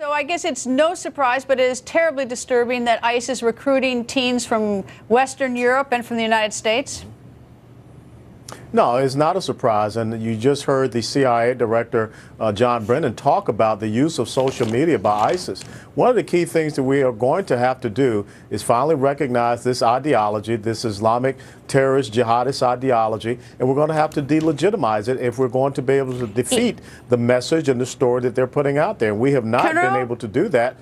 So I guess it's no surprise, but it is terribly disturbing that ICE is recruiting teens from Western Europe and from the United States. No, it's not a surprise. And you just heard the CIA Director, John Brennan, talk about the use of social media by ISIS. One of the key things that we are going to have to do is finally recognize this ideology, this Islamic terrorist jihadist ideology, and we're going to have to delegitimize it if we're going to be able to defeat the message and the story that they're putting out there. And we have not been able to do that.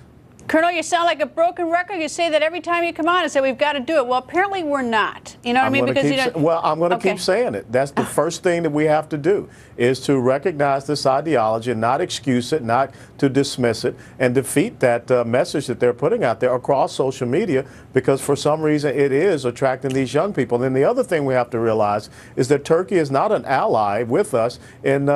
Colonel, you sound like a broken record. You say that every time you come on and say we've got to do it. Well, apparently we're not. You know what I mean? Because I'm going to keep saying it. That's the first thing that we have to do, is to recognize this ideology and not excuse it, not to dismiss it, and defeat that message that they're putting out there across social media, because for some reason it is attracting these young people. And the other thing we have to realize is that Turkey is not an ally with us in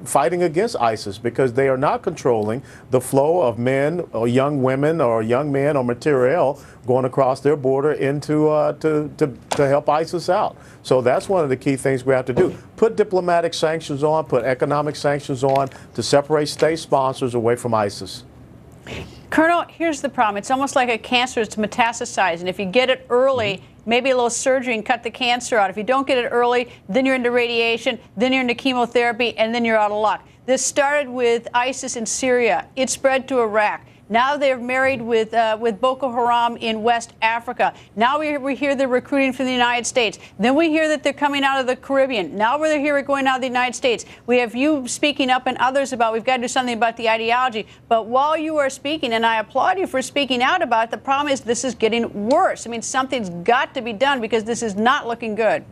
fighting against ISIS, because they are not controlling the flow of men or young women or young men or material going across their border into to help ISIS out. So that's one of the key things we have to do. Put diplomatic sanctions on, put economic sanctions on to separate state sponsors away from ISIS. Colonel, here's the problem. It's almost like a cancer is metastasizing. If you get it early, maybe a little surgery and cut the cancer out. If you don't get it early, then you're into radiation, then you're into chemotherapy, and then you're out of luck. This started with ISIS in Syria. It spread to Iraq. Now they're married with Boko Haram in West Africa. Now we hear they're recruiting from the United States. Then we hear that they're coming out of the Caribbean. Now we're here going out of the United States. We have you speaking up and others about we've got to do something about the ideology. But while you are speaking, and I applaud you for speaking out about it, the problem is this is getting worse. I mean, something's got to be done, because this is not looking good.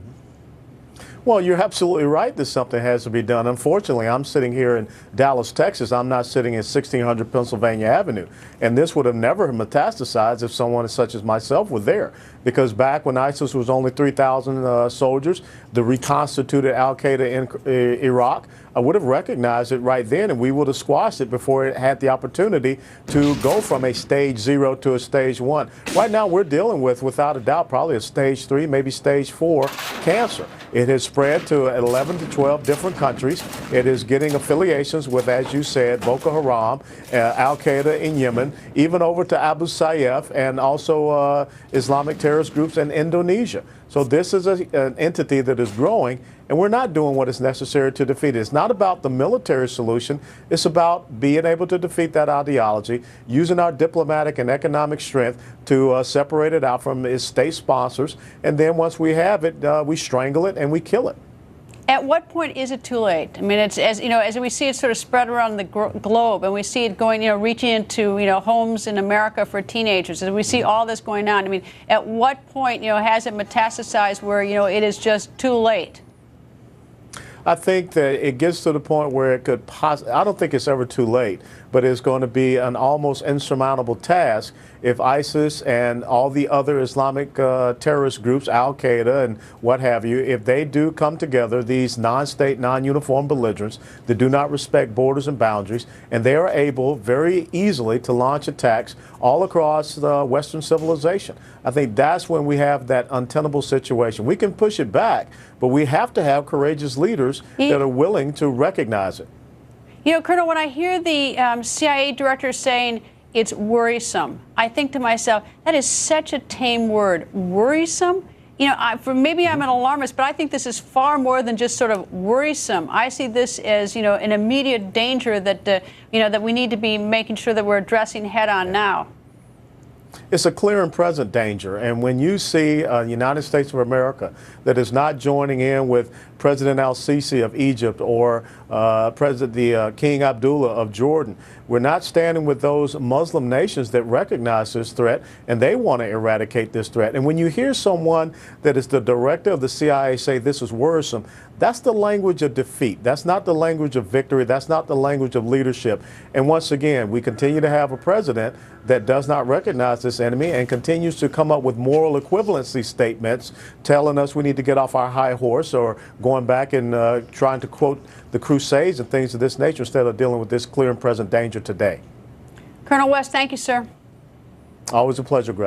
Well, you're absolutely right that something has to be done. Unfortunately, I'm sitting here in Dallas, Texas. I'm not sitting in 1600 Pennsylvania Avenue. And this would have never metastasized if someone such as myself were there. Because back when ISIS was only 3,000 soldiers, the reconstituted al-Qaeda in Iraq, I would have recognized it right then, and we would have squashed it before it had the opportunity to go from a stage 0 to a stage 1. Right now, we're dealing with, without a doubt, probably a stage 3, maybe stage 4 cancer. It has spread to 11 to 12 different countries. It is getting affiliations with, as you said, Boko Haram, al-Qaeda in Yemen, even over to Abu Sayyaf, and also Islamic terrorist groups in Indonesia. So this is an entity that is growing, and we're not doing what is necessary to defeat it. It's not about the military solution. It's about being able to defeat that ideology, using our diplomatic and economic strength to separate it out from its state sponsors. And then once we have it, we strangle it and we kill it. At what point is it too late? I mean, it's, as we see it sort of spread around the globe, and we see it going, reaching into, homes in America for teenagers, as we see all this going on. I mean, at what point, has it metastasized where, it is just too late? I think that it gets to the point where it could I don't think it's ever too late, but it's going to be an almost insurmountable task if ISIS and all the other Islamic terrorist groups, al-Qaeda and what have you, if they do come together, these non-state, non-uniform belligerents that do not respect borders and boundaries, and they are able very easily to launch attacks all across the Western civilization. I think that's when we have that untenable situation. We can push it back, but we have to have courageous leaders that are willing to recognize it. Colonel, when I hear the CIA director saying it's worrisome, I think to myself, that is such a tame word, worrisome. Maybe I'm an alarmist, but I think this is far more than just sort of worrisome. I see this as, an immediate danger that, that we need to be making sure that we're addressing head on now. It's a clear and present danger. And when you see the United States of America that is not joining in with President al-Sisi of Egypt or King Abdullah of Jordan, we're not standing with those Muslim nations that recognize this threat, and they want to eradicate this threat. And when you hear someone that is the director of the CIA say this is worrisome, that's the language of defeat. That's not the language of victory. That's not the language of leadership. And once again, we continue to have a president that does not recognize this enemy and continues to come up with moral equivalency statements telling us we need to get off our high horse, or going back and trying to quote the Crusades and things of this nature instead of dealing with this clear and present danger today. Colonel West, thank you, sir. Always a pleasure, Greta.